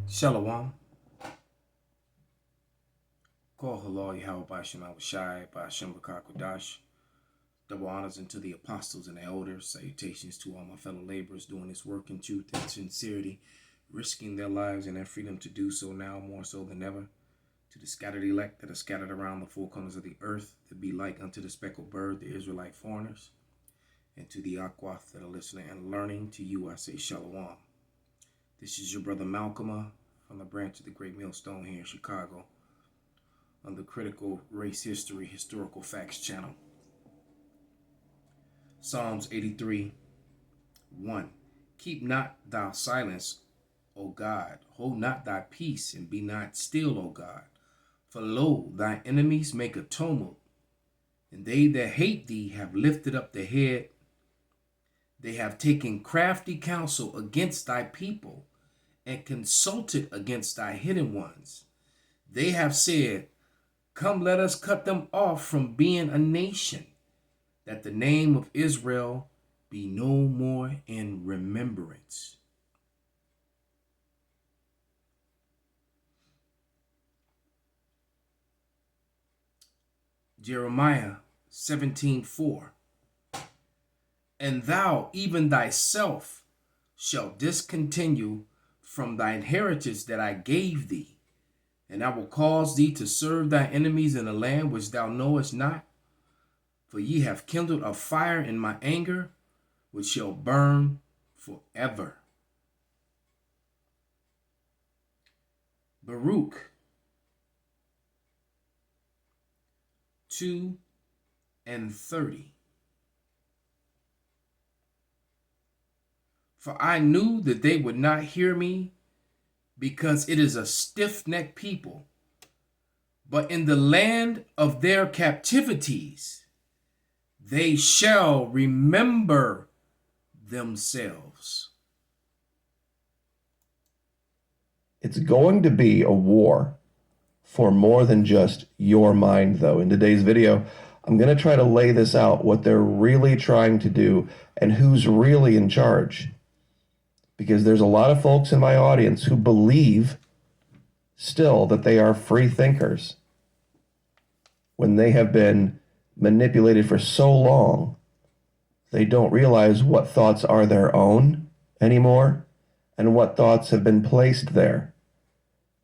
Shalom. Call halal Yahweh Bashem Shai Bashem Bakakwadash. Double honors unto the apostles and the elders. Salutations to all my fellow laborers doing this work in truth and sincerity, risking their lives and their freedom to do so now more so than ever. To the scattered elect that are scattered around the four corners of the earth, that be like unto the speckled bird, the Israelite foreigners. And to the Aquath that are listening and learning, to you I say Shalom. This is your brother Malcolm from the branch of the Great Millstone here in Chicago on the Critical Race History Historical Facts channel. Psalms 83, 1. Keep not thou silence, O God. Hold not thy peace, and be not still, O God. For lo, thy enemies make a tumult, and they that hate thee have lifted up the head. They have taken crafty counsel against thy people, and consulted against thy hidden ones. They have said, come, let us cut them off from being a nation, that the name of Israel be no more in remembrance. Jeremiah 17:4. And thou, even thyself, shalt discontinue from thine heritage that I gave thee, and I will cause thee to serve thy enemies in a land which thou knowest not. For ye have kindled a fire in my anger, which shall burn forever. Baruch 2:30. For I knew that they would not hear me, because it is a stiff-necked people. But in the land of their captivities, they shall remember themselves. It's going to be a war for more than just your mind, though. In today's video, I'm going to try to lay this out, what they're really trying to do and who's really in charge. Because there's a lot of folks in my audience who believe still that they are free thinkers when they have been manipulated for so long. They don't realize what thoughts are their own anymore and what thoughts have been placed there.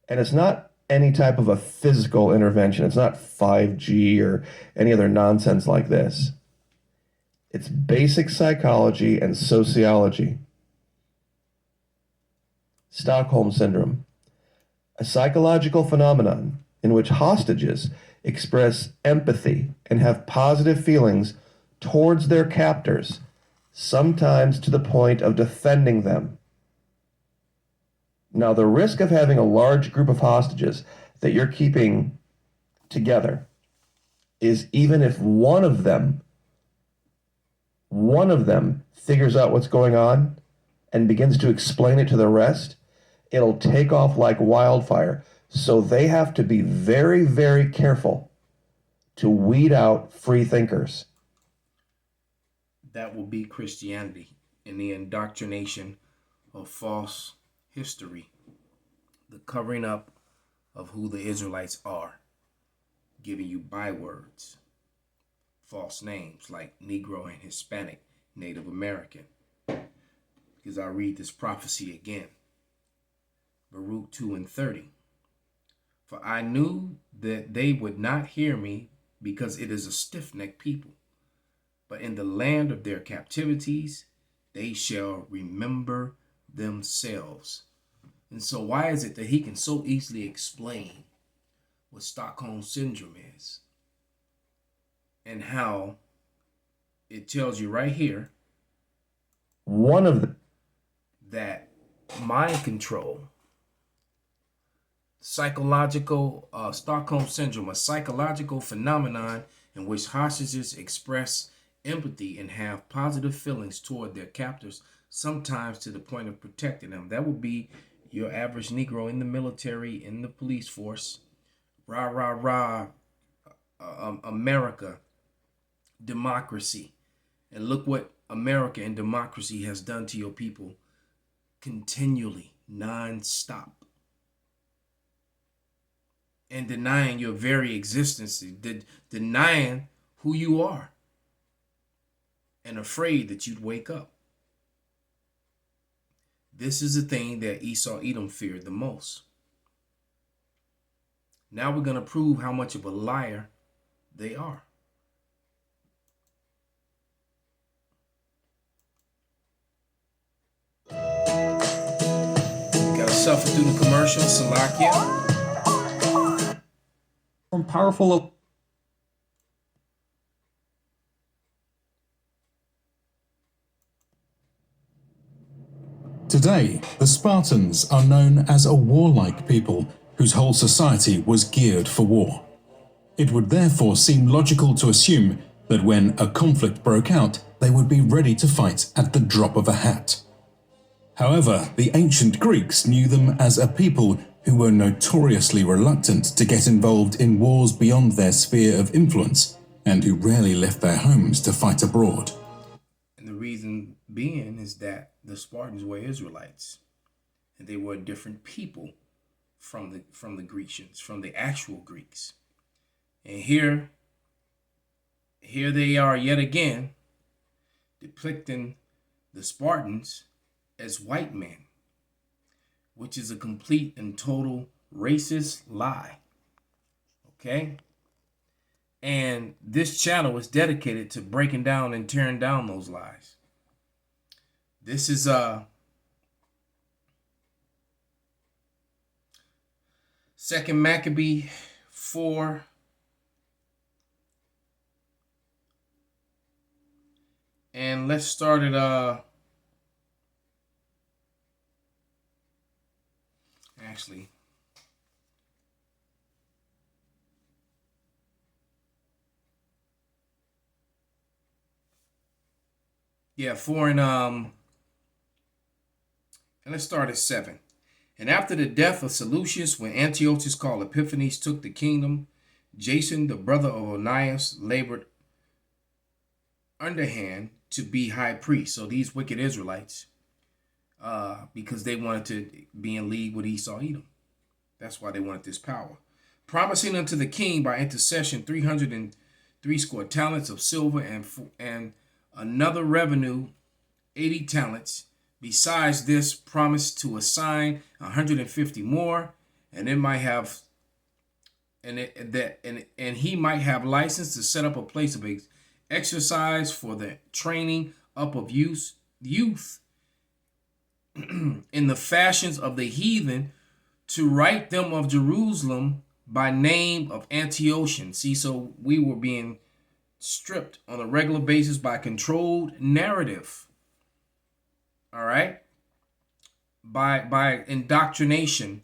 And it's not any type of a physical intervention. It's not 5G or any other nonsense like this. It's basic psychology and sociology. Stockholm Syndrome, a psychological phenomenon in which hostages express empathy and have positive feelings towards their captors, sometimes to the point of defending them. Now, the risk of having a large group of hostages that you're keeping together is even if one of them figures out what's going on and begins to explain it to the rest, it'll take off like wildfire. So they have to be very, very careful to weed out free thinkers. That will be Christianity and the indoctrination of false history, the covering up of who the Israelites are, giving you bywords, false names like Negro and Hispanic, Native American. Because I read this prophecy again. Baruch 2:30. For I knew that they would not hear me, because it is a stiff-necked people. But in the land of their captivities, they shall remember themselves. And so why is it that he can so easily explain what Stockholm Syndrome is? And how it tells you right here One of them that mind control, psychological Stockholm Syndrome, a psychological phenomenon in which hostages express empathy and have positive feelings toward their captors, sometimes to the point of protecting them. That would be your average Negro in the military, in the police force. Rah, rah, rah, America, democracy. And look what America and democracy has done to your people continually, non-stop. and denying your very existence, denying who you are, and afraid that you'd wake up. This is the thing that Esau Edom feared the most. Now we're going to prove how much of a liar they are. Got to suffer through the commercial, Salakia. From powerful. Today, the Spartans are known as a warlike people whose whole society was geared for war. It would therefore seem logical to assume that when a conflict broke out, they would be ready to fight at the drop of a hat. However, the ancient Greeks knew them as a people who were notoriously reluctant to get involved in wars beyond their sphere of influence, and who rarely left their homes to fight abroad. And the reason being is that the Spartans were Israelites, and they were a different people from the Grecians, from the actual Greeks. And here they are yet again depicting the Spartans as white men, which is a complete and total racist lie. Okay? And this channel is dedicated to breaking down and tearing down those lies. This is Second Maccabee 4. And let's start at actually yeah, 4 and let's start at 7. And after the death of Seleucus, when Antiochus called Epiphanes took the kingdom, Jason, the brother of Onias, labored underhand to be high priest. So these wicked Israelites, because they wanted to be in league with Esau Edom. That's why they wanted this power. Promising unto the king by intercession 360 talents of silver and another revenue 80 talents. Besides this, promised to assign 150 more, and it might have, and he might have license to set up a place of exercise for the training up of youth in the fashions of the heathen, to write them of Jerusalem by name of Antiochian. See, so we were being stripped on a regular basis by controlled narrative. All right, by indoctrination,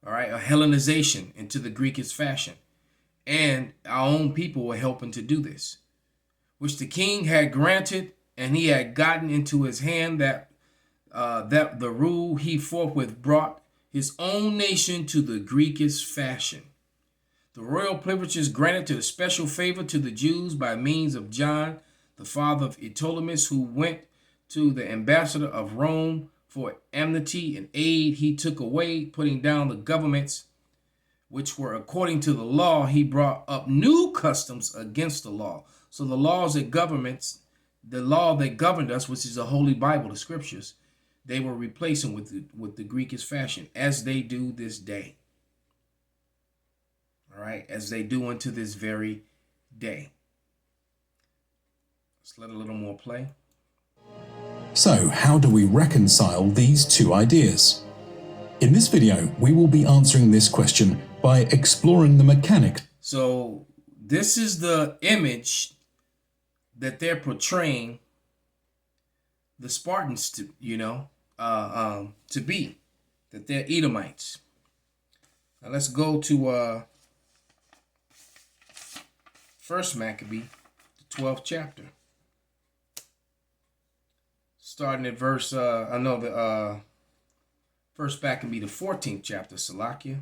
all right, a Hellenization into the Greekish fashion, and our own people were helping to do this, which the king had granted, and he had gotten into his hand that the rule he forthwith brought his own nation to the Greekish fashion. The royal privileges granted to the special favor to the Jews by means of John, the father of Ptolemy, who went to the ambassador of Rome for amnesty and aid, he took away, putting down the governments which were according to the law. He brought up new customs against the law. So the laws that the law that governed us, which is the Holy Bible, the scriptures, they were replacing with the Greekish fashion, as they do this day. All right, as they do unto this very day. Let's let a little more play. So, how do we reconcile these two ideas? In this video, we will be answering this question by exploring the mechanics. So, this is the image that they're portraying the Spartans to, to be, that they're Edomites. Now, let's go to First Maccabee, the 12th chapter. Starting at verse, First Maccabee, the 14th chapter, Salakia.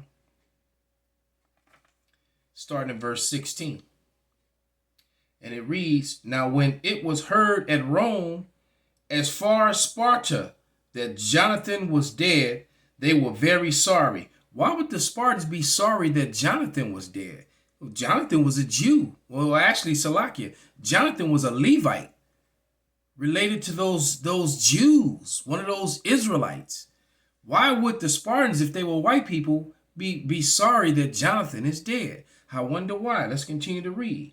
Starting at verse 16. And it reads, Now when it was heard at Rome, as far as Sparta, that Jonathan was dead, they were very sorry, Why would the Spartans be sorry that Jonathan was dead? Well, Jonathan was a Jew. Well, actually, Salakia, Jonathan was a Levite related to those Jews, one of those Israelites. Why would the Spartans, if they were white people, be sorry that Jonathan is dead? I wonder why. Let's continue to read.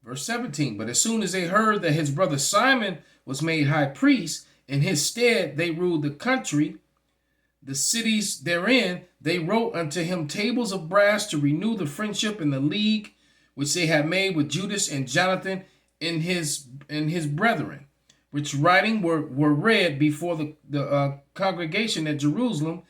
Verse 17, but as soon as they heard that his brother Simon was made high priest, in his stead they ruled the country, the cities therein, they wrote unto him tables of brass to renew the friendship and the league which they had made with Judas and Jonathan and his brethren, which writing were read before the congregation at Jerusalem.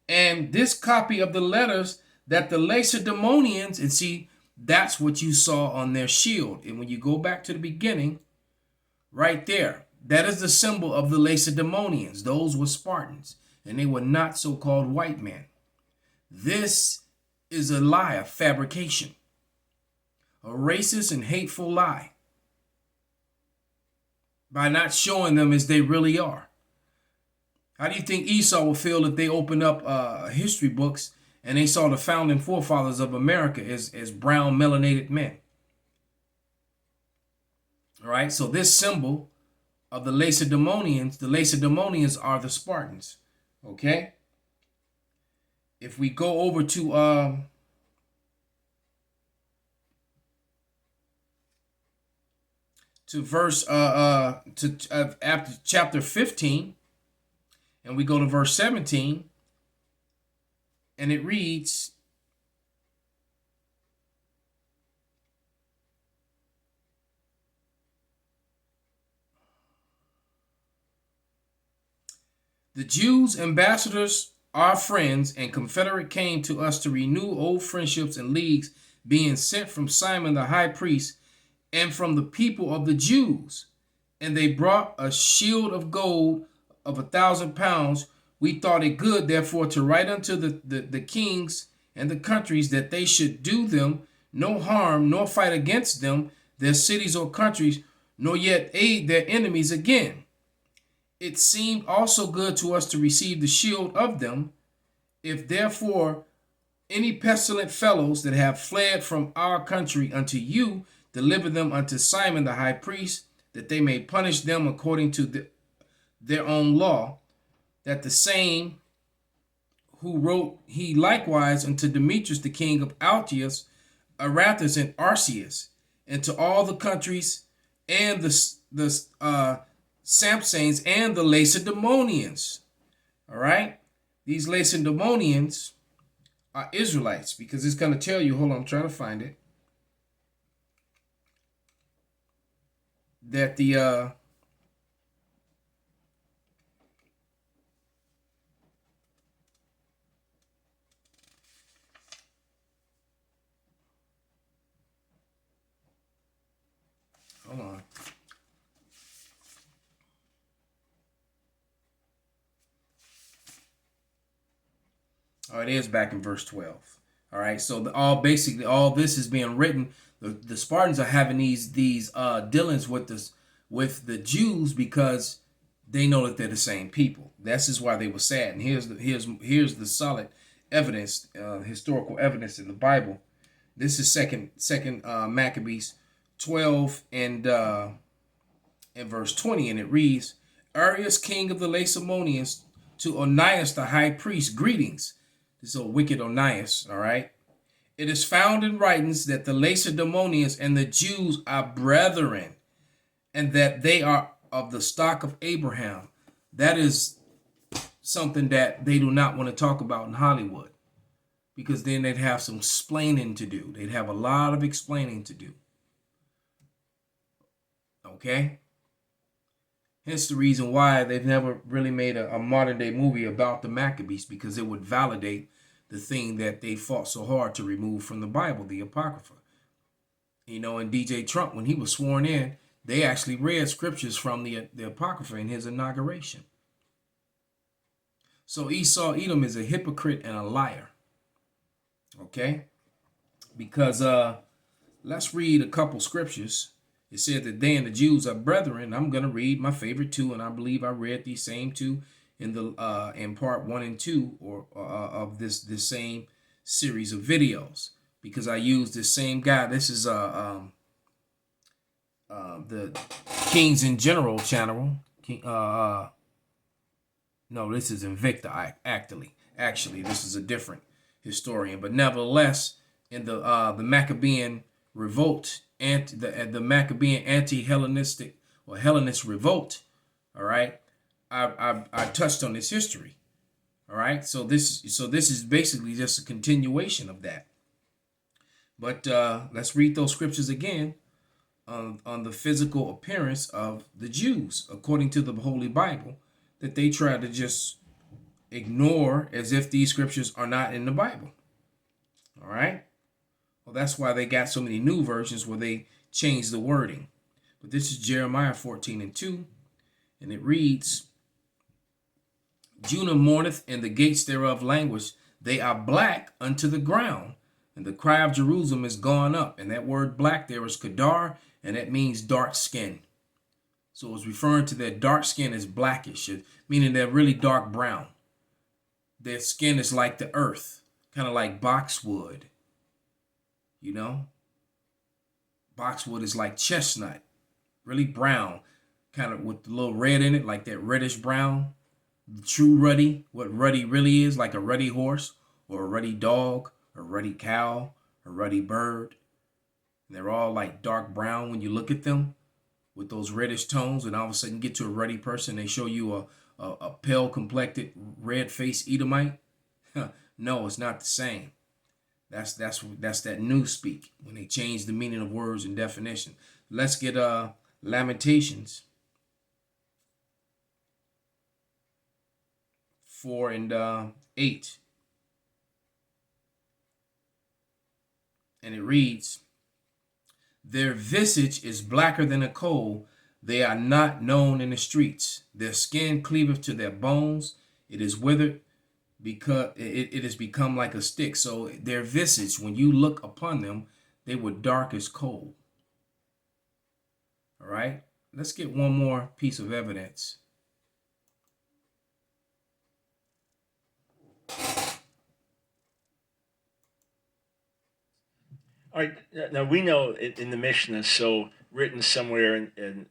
And this copy of the letters that the Lacedaemonians, and see, that's what you saw on their shield. And when you go back to the beginning, right there, that is the symbol of the Lacedaemonians. Those were Spartans, and they were not so-called white men. This is a lie, a fabrication, a racist and hateful lie, by not showing them as they really are. How do you think Esau will feel if they open up history books and they saw the founding forefathers of America as brown melanated men? All right, so this symbol of the Lacedaemonians are the Spartans. Okay? If we go over to verse after chapter 15, and we go to verse 17, and it reads, the Jews, ambassadors, our friends, and confederate came to us to renew old friendships and leagues, being sent from Simon the high priest and from the people of the Jews. And they brought a shield of gold of 1,000 pounds. We thought it good, therefore, to write unto the kings and the countries that they should do them no harm, nor fight against them, their cities or countries, nor yet aid their enemies again. It seemed also good to us to receive the shield of them. If therefore any pestilent fellows that have fled from our country unto you, deliver them unto Simon the high priest, that they may punish them according to their own law, that the same who wrote he likewise unto Demetrius the king of Altius, Arathus and Arceus, and to all the countries and the Sampsanes and the Lacedaemonians. All right, these Lacedaemonians are Israelites, because it's going to tell you, hold on, I'm trying to find it, that the hold on. Oh, it is back in verse 12. All right, so all this is being written. The Spartans are having these dealings with the Jews because they know that they're the same people. This is why they were sad. And here's the solid evidence, historical evidence in the Bible. This is second Maccabees 12 and verse 20, and it reads, Arius, king of the Lacedaemonians, to Onias the high priest, greetings. This is a wicked Onias, all right? It is found in writings that the Lacedaemonians and the Jews are brethren, and that they are of the stock of Abraham. That is something that they do not want to talk about in Hollywood, because then they'd have some explaining to do. They'd have a lot of explaining to do. Okay? Hence the reason why they've never really made a modern day movie about the Maccabees, because it would validate the thing that they fought so hard to remove from the Bible, the Apocrypha. You know, and DJ Trump, when he was sworn in, they actually read scriptures from the Apocrypha in his inauguration. So Esau Edom is a hypocrite and a liar. Okay? Because let's read a couple scriptures. It said that they and the Jews are brethren. I'm going to read my favorite two, and I believe I read these same two in part 1 and 2 of this same series of videos, because I use this same guy. This is the Kings in General channel. No, this is Invicta. Actually, this is a different historian, but nevertheless, in the Maccabean revolt and the Maccabean Anti Hellenistic or Hellenist revolt, all right, I touched on this history, all right. So this is basically just a continuation of that. But let's read those scriptures again on the physical appearance of the Jews according to the Holy Bible, that they try to just ignore as if these scriptures are not in the Bible. All right. Well, that's why they got so many new versions where they change the wording. But this is Jeremiah 14 and 2, and it reads, Judah mourneth, and the gates thereof languish. They are black unto the ground, and the cry of Jerusalem is gone up. And that word black there is kadar, and that means dark skin. So it's referring to their dark skin as blackish, meaning they're really dark brown. Their skin is like the earth, kind of like boxwood. You know? Boxwood is like chestnut, really brown, kind of with a little red in it, like that reddish brown. The true ruddy, what ruddy really is, like a ruddy horse or a ruddy dog, a ruddy cow, a ruddy bird. And they're all like dark brown when you look at them with those reddish tones, and all of a sudden get to a ruddy person, they show you a pale complected red faced Edomite. No, it's not the same. That's that new speak when they change the meaning of words and definition. Let's get Lamentations 4 and 8. And it reads, Their visage is blacker than a coal. They are not known in the streets. Their skin cleaveth to their bones. It is withered, because it has become like a stick. So their visage, when you look upon them, they were dark as coal. All right. Let's get one more piece of evidence. All right. Now we know in the Mishnah, so written somewhere in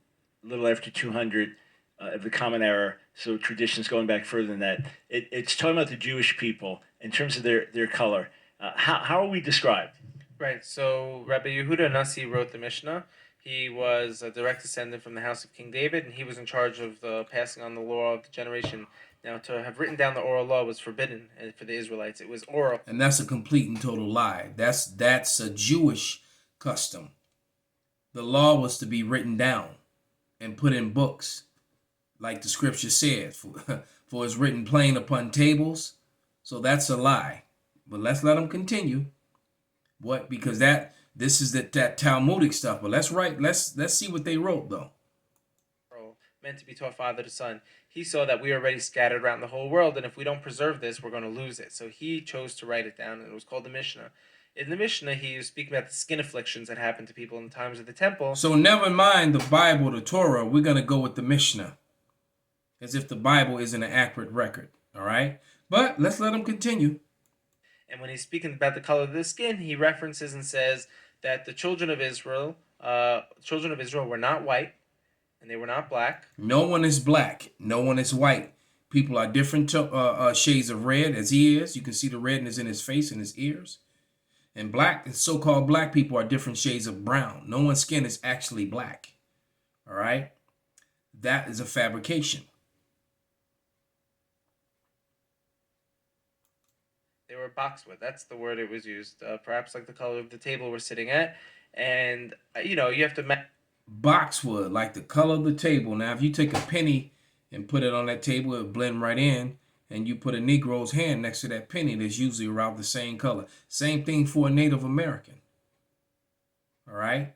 a little after 200 of the Common Era, so traditions going back further than that. It's talking about the Jewish people in terms of their color. How are we described? Right. So Rabbi Yehuda Nasi wrote the Mishnah. He was a direct descendant from the house of King David, and he was in charge of the passing on the law of the generation. Now, to have written down the oral law was forbidden for the Israelites. It was oral. And that's a complete and total lie. That's a Jewish custom. The law was to be written down and put in books, like the scripture said, for it's written plain upon tables. So that's a lie. But let's let them continue. What? Because this is that Talmudic stuff. But let's see what they wrote though. Meant to be taught father to son. He saw that we are already scattered around the whole world, and if we don't preserve this, we're going to lose it. So he chose to write it down, and it was called the Mishnah. In the Mishnah, he was speaking about the skin afflictions that happened to people in the times of the temple. So never mind the Bible, the Torah. We're going to go with the Mishnah, as if the Bible isn't an accurate record. All right? But let's let him continue. And when he's speaking about the color of the skin, he references and says that the children of Israel were not white, and they were not black. No one is black. No one is white. People are different shades of red, as he is. You can see the redness in his face and his ears. And black, so-called black people are different shades of brown. No one's skin is actually black. All right? That is a fabrication. They were boxwood. That's the word it was used. Perhaps like the color of the table we're sitting at. And, you have to... Boxwood, like the color of the table. Now, if you take a penny and put it on that table, it'll blend right in. And you put a Negro's hand next to that penny, that's usually around the same color. Same thing for a Native American. All right?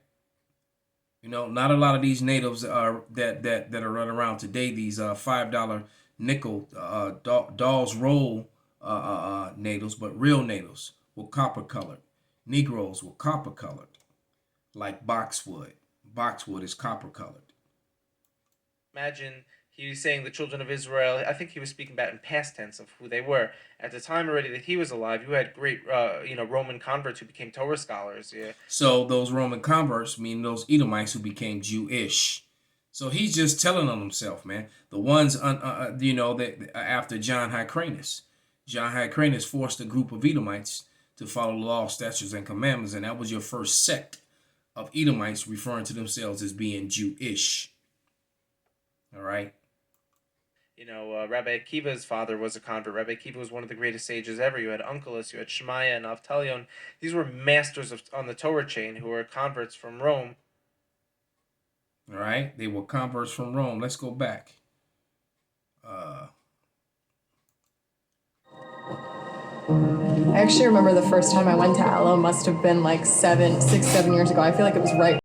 Not a lot of these natives are that are running around today, these $5 nickel Dawes Roll natives, but real natives were copper colored. Negroes were copper colored, like boxwood. Boxwood is copper colored. Imagine He was saying the children of Israel. I think he was speaking about in past tense of who they were at the time already that he was alive. You had great, Roman converts who became Torah scholars. Yeah. So those Roman converts, meaning those Edomites who became Jewish. So he's just telling on himself, man. The ones, that after John Hyrcanus. John Hyrcanus forced a group of Edomites to follow the law, statutes, and commandments, and that was your first sect of Edomites referring to themselves as being Jewish. All right. Rabbi Akiva's father was a convert. Rabbi Akiva was one of the greatest sages ever. You had Onkelos, you had Shemaiah and Avtalion. These were masters on the Torah chain who were converts from Rome. All right. They were converts from Rome. Let's go back. I actually remember the first time I went to Aloe must have been like 7 years ago. I feel like it was right